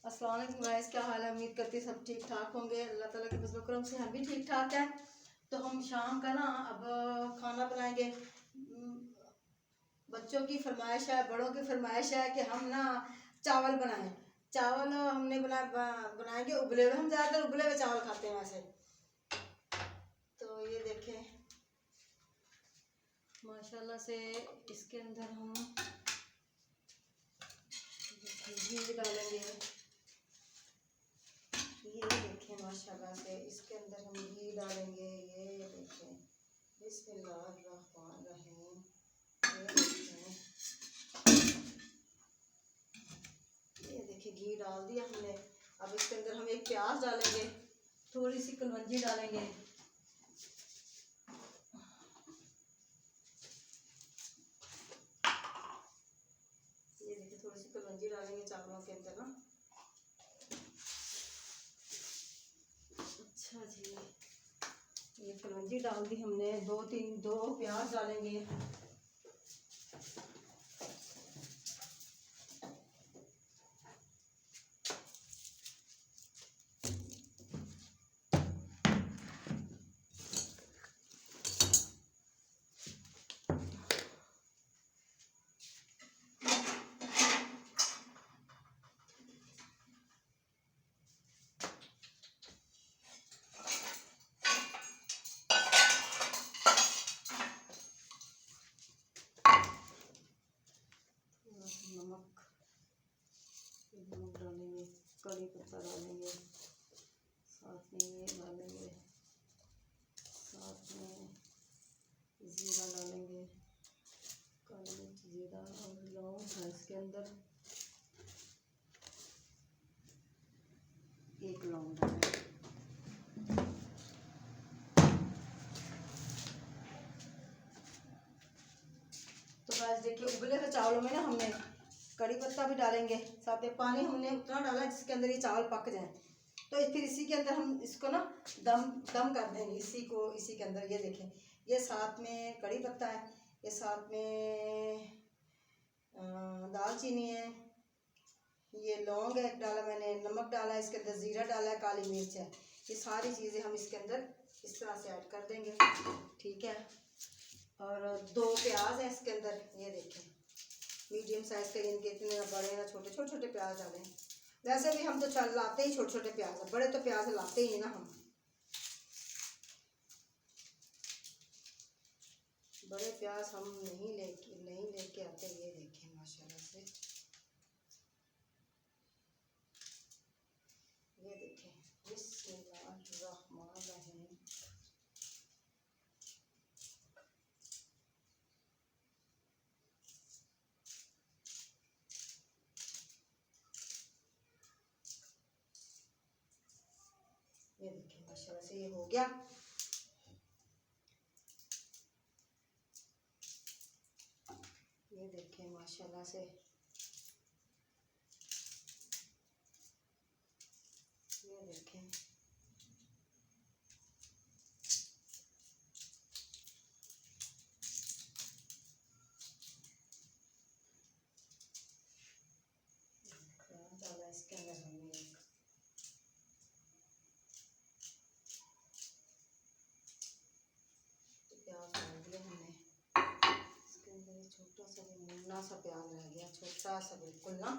अस्सलाम वालेकुम गाइस, क्या हाल है। उम्मीद करती सब ठीक ठाक होंगे। अल्लाह ताला के फजल करम से हम भी ठीक ठाक हैं। तो हम शाम का ना अब खाना बनाएंगे। बच्चों की फरमाइश है, बड़ों की फरमाइश है कि हम ना चावल बनाएं। चावल हमने बनाएंगे उबले हुए। हम ज़्यादातर उबले हुए चावल खाते हैं वैसे। तो ये देखें माशाल्लाह से इसके अंदर हम घी डालेंगे। ये देखें माशाल्लाह से इसके अंदर हम घी डालेंगे। ये देखें बिस्मिल्लाहिर्रहमानिर्रहीम। ये देखिए घी डाल दिया हमने। अब इसके अंदर हम एक प्याज डालेंगे, थोड़ी सी कलवंजी डालेंगे। ये देखिए थोड़ी सी कलवंजी डालेंगे चावलों के अंदर ना। अच्छा जी, ये कलवंजी डाल दी हमने। दो प्याज डालेंगे। नमक डालेंगे, कड़ी पत्ता डालेंगे, साथ में ये डालेंगे, साथ में जीरा डालेंगे, काली मिर्च, जीरा और लौंग है इसके अंदर। एक लौंग डालेंगे। तो गाइस देखिए उबले हुए चावलों में ना हमने कड़ी पत्ता भी डालेंगे, साथ में पानी हमने उतना डाला जिसके अंदर ये चावल पक जाए। तो फिर इसी के अंदर हम इसको ना दम कर देंगे इसी के अंदर। ये देखें ये साथ में कड़ी पत्ता है, ये साथ में दालचीनी है, ये लौंग है डाला मैंने, नमक डाला है इसके अंदर, ज़ीरा डाला है, काली मिर्च है। ये सारी चीज़ें हम इसके अंदर इस तरह से ऐड कर देंगे। ठीक है। और दो प्याज है इसके अंदर। ये देखें मीडियम साइज़ के, इनके इतने ना बड़े ना छोटे, छोटे छोटे प्याज डालें। वैसे भी हम तो लाते ही छोटे छोटे प्याज है, बड़े तो प्याज लाते ही ना हम। बड़े प्याज हम नहीं लेके आते। ये देखें माशाल्लाह से, ये देखें बिस्मिल्लाहिर्रहमानिर्रहीम। ये देखें माशाल्लाह से ये हो गया। ये देखें माशाल्लाह से, ये देखें डाला इसके अंदर हमने एक। तो प्याज डाल दिया हमने इसके अंदर। छोटा सा मुन्ना सा प्याज रह गया, छोटा सा, बिल्कुल ना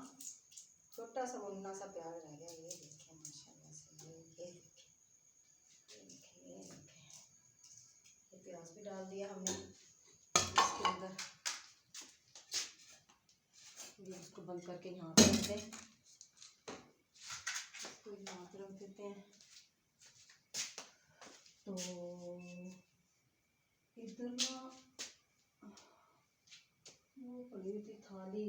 छोटा सा मुन्ना सा प्याज रह गया। ये देखें माशाल्लाह से, ये देखें, ये प्याज भी डाल दिया हमने इसके अंदर। ये इसको बंद करके यहाँ पे रख दें, इसको यहाँ पे रख देते हैं। तो इधर ना वो पड़ी हुई थी थाली,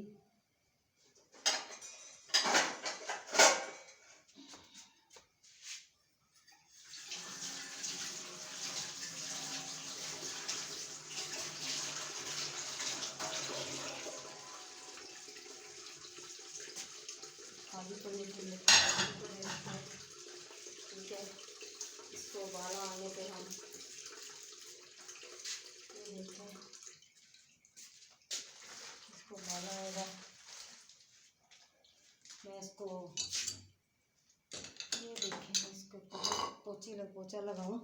थाली पड़ी हुई थी। ठीक है, इसको उबाला आने पे हम ये देखें इसको उबाला आएगा। मैं मैं इसको, ये देखें, मैं इसको पोछा लगाऊं।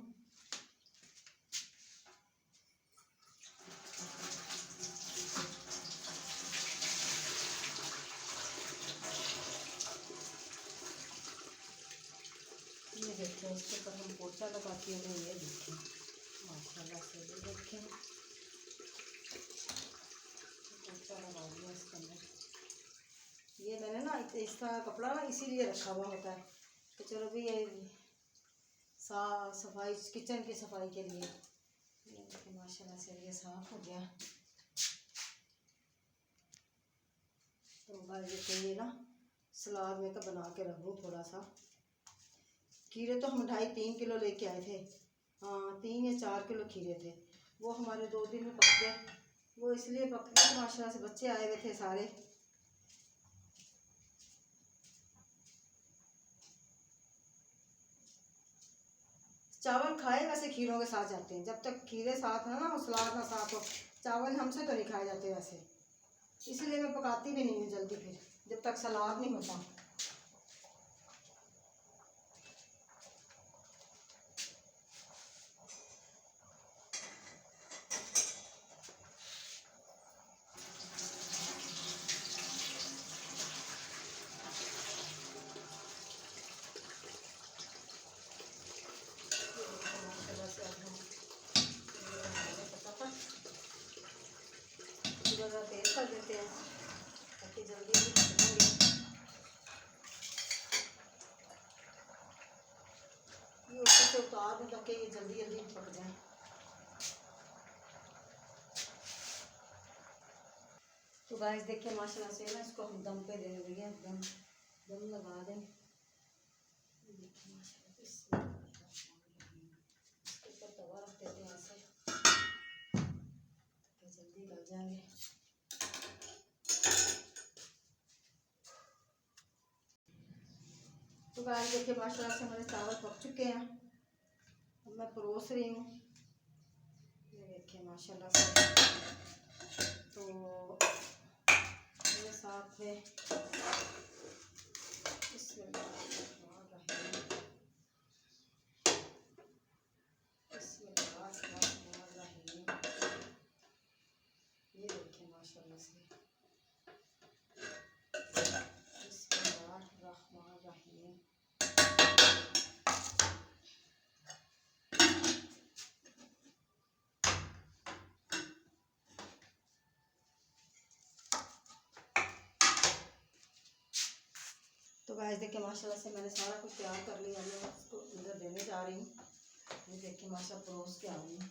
ये देखें, इसके ऊपर हम पोछा लगाती हूँ। ये देखें माशाल्लाह से, ये देखें पोछा लगा दिया इसके अंदर। ये मैंने ना इस तरह कपड़ा ना इसीलिए रखा हुआ होता है कि चलो भी ये साफ सफाई, किचन की सफाई के लिए। ये देखिए माशाल्लाह से ये साफ हो गया। तो गाइस ये ना सलाद में का बना के रख दूँ थोड़ा सा। खीरे तो हम 2.5-3 किलो लेके आए थे। हाँ 3 या 4 किलो खीरे थे। वो हमारे 2 दिन में पक गए। वो इसलिए पक गए कि माशाल्लाह से बच्चे आए हुए थे सारे। चावल खाए वैसे खीरों के साथ जाते हैं। जब तक खीरे साथ हो ना, सलाद ना साथ हो, चावल हमसे तो नहीं खाए जाते वैसे। इसलिए मैं पकाती भी नहीं हूँ जल्दी, फिर जब तक सलाद नहीं होता। तेल कर देते हैं ताकि जल्दी भी पकेंगे। ये ऊपर से उतार दूँ ताकि ये जल्दी जल्दी पक जाए। तो गाइस देखिए माशाल्लाह से ना इसको हम दम पे दे देंगे, दम लगा दें। देखिए माशाल्लाह इसके ऊपर तवा रख देते हैं ऐसे कि जल्दी गल जाएंगे। तो गाइस देखिए माशाल्लाह से हमारे चावल पक चुके हैं। अब मैं परोस रही हूँ। ये देखिए माशाल्लाह से। तो मेरे साथ में ये देखिए माशाल्लाह से। बिस्मिल्लाहिर्रहमानिर्रहीम। तो गाइस देखिए माशाल्लाह से मैंने सारा कुछ तैयार कर लिया। मैं इसको इधर देने जा रही हूँ। ये देखिए माशाल्लाह परोस के आ रही हूँ।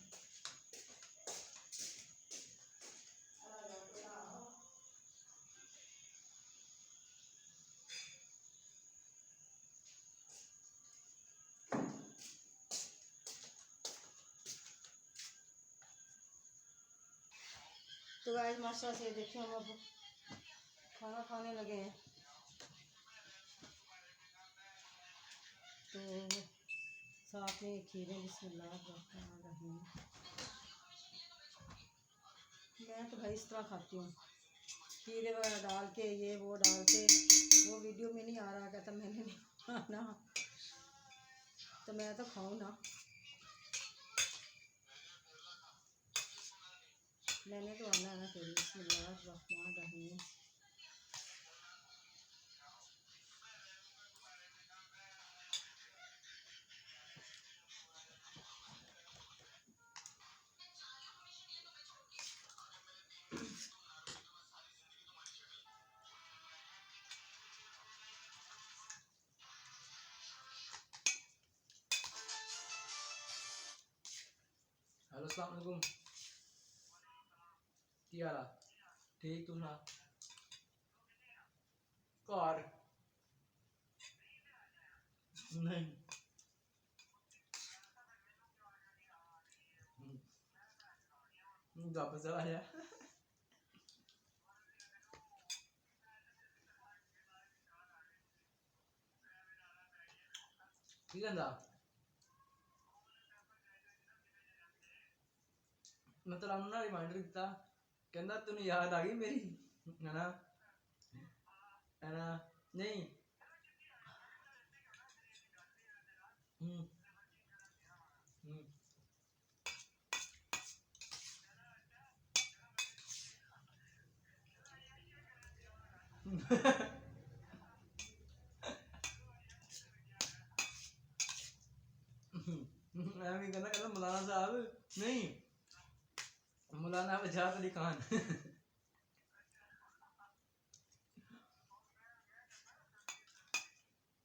तो गाइस माशाल्लाह से देखिए हम अब खाना खाने लगे हैं। तो साथ में खीरे, बिस्मिल्लाहिर्रहमानिर्रहीम। मैं तो भाई इस तरह खाती हूँ, खीरे वगैरह डाल के, ये वो डाल के। वो वीडियो में नहीं आ रहा, कहता मैंने नहीं खाना, तो मैं तो खाऊँ ना। मैंने तो आना है ना फिर। बिस्मिल्लाहिर्रहमानिर्रहीम। हेलो अस्सलाम वालेकुम। की हाल है? ठीक, तू सुना? घर नहीं। वापस चला जा। की कहंदा? मैं तो ना रिमाइंडर दिता, कहंदा तैनूं याद आ गई मेरी, है ना, है ना। नहीं। हम्म हम्म मैं भी कहना कहना मौलाना साहब नहीं, मौलाना आजाद अली खान।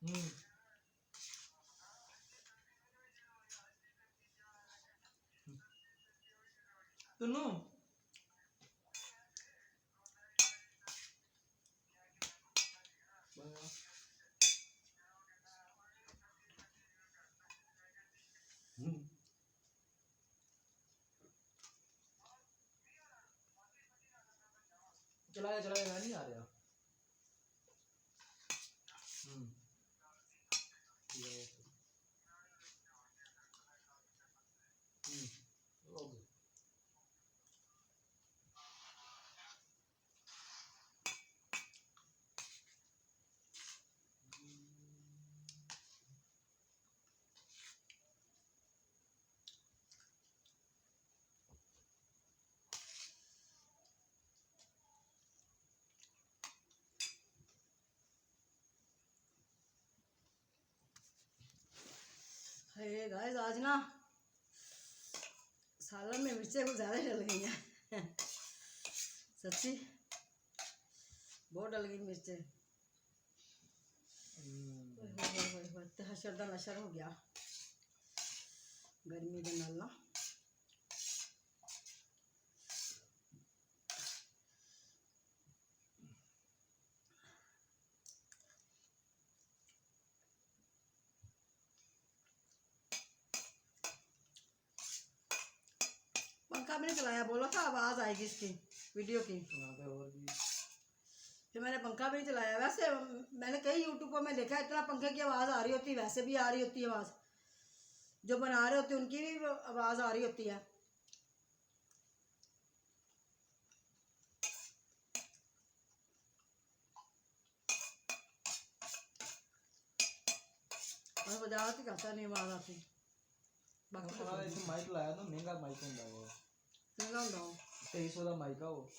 हम्म तुन्नू चला मैं नहीं आ रहा। हम्म ओके। अरे गाइस आज ना सालन में मिर्चें कुछ ज़्यादा डल गई हैं। सच्ची बहुत डल गई मिर्चें। हशर दा नशर हो गया गर्मी के नाल ना। पंखा भी नहीं चलाया, बोला था आवाज़ आएगी इसकी वीडियो की, और भी फिर मैंने पंखा भी नहीं चलाया। वैसे मैंने कई यूट्यूब पर मैं देखा इतना पंखे की आवाज़ आ रही होती है, वैसे भी आ रही होती है आवाज़, जो बना रहे होते हैं उनकी भी आवाज़ आ रही होती है। और बजावती कहता नहीं आवाज़ आती। बाकी तो हमारा एक माइक लाया ना, महंगा माइक होता है वो, महंगा होता हो 2300 का माइक है वो।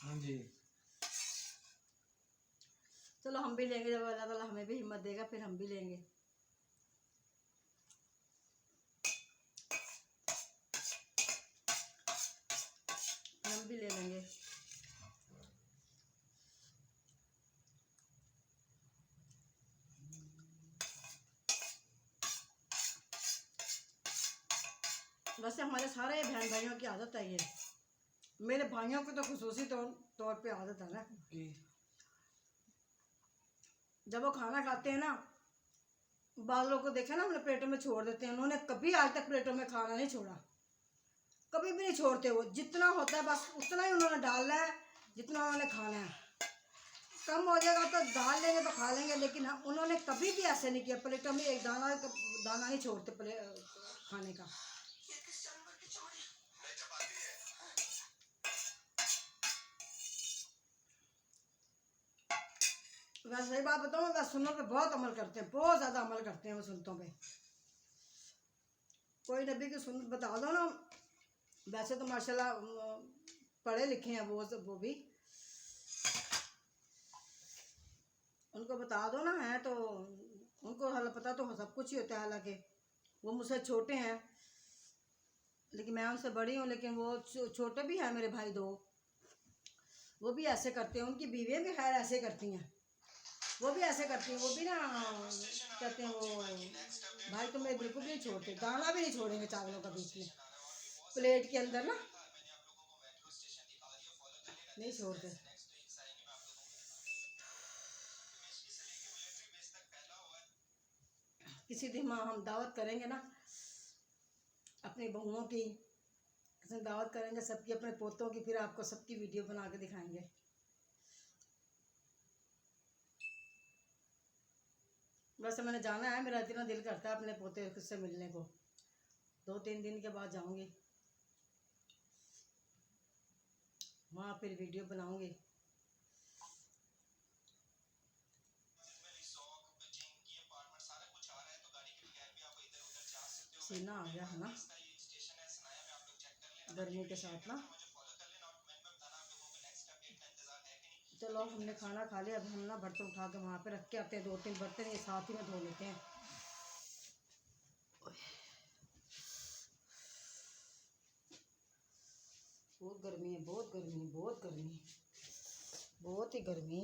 हाँ जी। चलो हम भी लेंगे, जब अल्लाह ताला हमें भी हिम्मत देगा फिर हम भी लेंगे। हम भी ले लेंगे। वैसे हमारे सारे बहन भाइयों की आदत है ये, मेरे भाइयों को तो खुसूसी तौर पे आदत है ना, जब वो खाना खाते हैं ना, बालों को देखा ना अपने प्लेटों में छोड़ देते हैं। उन्होंने कभी आज तक प्लेटों में खाना नहीं छोड़ा, कभी भी नहीं छोड़ते। वो जितना होता है बस उतना ही उन्होंने डालना है जितना उन्होंने खाना है। कम हो जाएगा तो डाल लेंगे तो खा लेंगे, लेकिन उन्होंने कभी भी ऐसे नहीं किया, प्लेटों में एक दाना नहीं छोड़ते खाने का। वैसे सही बात बताऊँ, मैं सुन्नतों पे बहुत अमल करते हैं, बहुत ज़्यादा अमल करते हैं वो सुन्नतों पे। कोई नबी की सुन्नत बता दो ना, वैसे तो माशाल्लाह पढ़े लिखे हैं वो भी, उनको बता दो ना, है तो उनको हाल पता तो सब कुछ ही होता है। हालांकि वो मुझसे छोटे हैं, लेकिन मैं उनसे बड़ी हूँ, लेकिन वो छोटे भी हैं मेरे भाई दो, वो भी ऐसे करते हैं। उनकी बीवियाँ भी खैर ऐसे करती हैं, वो भी ऐसे करती हैं। वो भी ना कहते हैं वो भाई तो मैं बिल्कुल भी नहीं छोड़ते, दाना भी नहीं छोड़ेंगे चावलों का बीच में प्लेट के अंदर ना, नहीं छोड़ते। किसी दिन हम दावत करेंगे ना अपनी बहुओं की, किसी दिन दावत करेंगे सबकी, अपने पोतों की, फिर आपको सबकी वीडियो बना के दिखाएंगे। वैसे मैंने जाना है, मेरा इतना दिल करता है अपने पोते से मिलने को, 2-3 दिन के बाद जाऊंगी वहाँ, फिर वीडियो बनाऊंगी। पसीना आ गया है ना गर्मी के साथ ना। चलो हमने खाना खा लिया, अब हम ना बर्तन उठा के वहाँ पे रख के आते हैं, 2-3 बर्तन ये साथ ही में धो लेते हैं। बहुत गर्मी है, बहुत गर्मी, बहुत गर्मी, बहुत ही गर्मी।